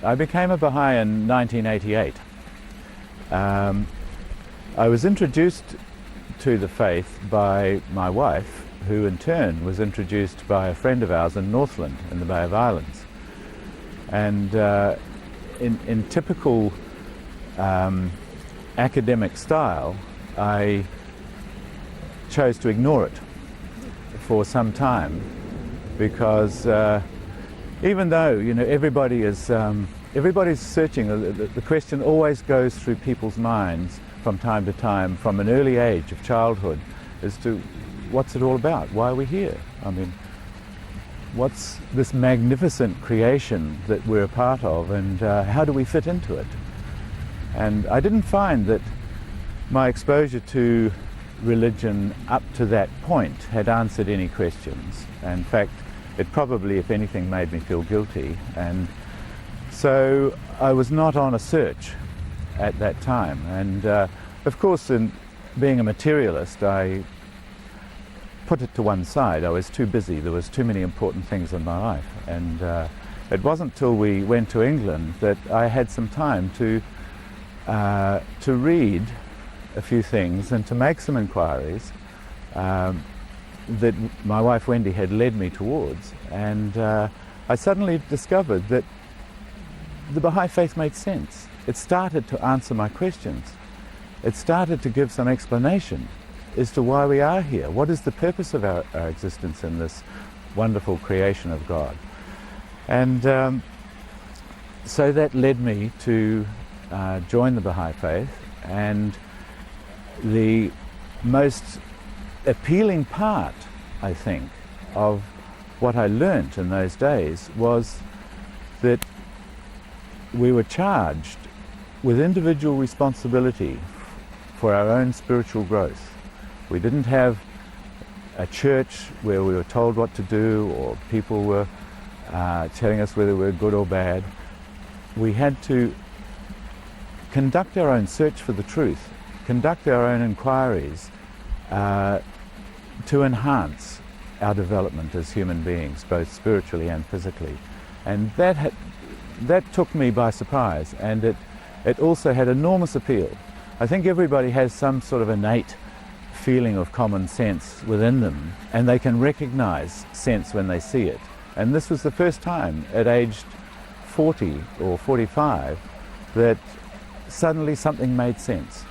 I became a Baha'i in 1988. I was introduced to the faith by my wife, who in turn was introduced by a friend of ours in Northland in the Bay of Islands. And in typical academic style, I chose to ignore it for some time, because even though, you know, everybody's searching, the question always goes through people's minds from time to time, from an early age of childhood, as to what's it all about? Why are we here? I mean, what's this magnificent creation that we're a part of, and how do we fit into it? And I didn't find that my exposure to religion up to that point had answered any questions. In fact, it probably, if anything, made me feel guilty. And so I was not on a search at that time. And of course, in being a materialist, I put it to one side. I was too busy. There was too many important things in my life. And it wasn't till we went to England that I had some time to read a few things and to make some inquiries that my wife Wendy had led me towards. And I suddenly discovered that the Baha'i faith made sense. It started to answer my questions. It started to give some explanation as to why we are here. What is the purpose of our existence in this wonderful creation of God? And so that led me to join the Baha'i faith. And the most appealing part, I think, of what I learnt in those days was that we were charged with individual responsibility for our own spiritual growth. We didn't have a church where we were told what to do, or people were telling us whether we were good or bad. We had to conduct our own search for the truth, conduct our own inquiries to enhance our development as human beings, both spiritually and physically. And that took me by surprise, and it also had enormous appeal. I think everybody has some sort of innate feeling of common sense within them, and they can recognize sense when they see it. And this was the first time at aged 40 or 45 that suddenly something made sense.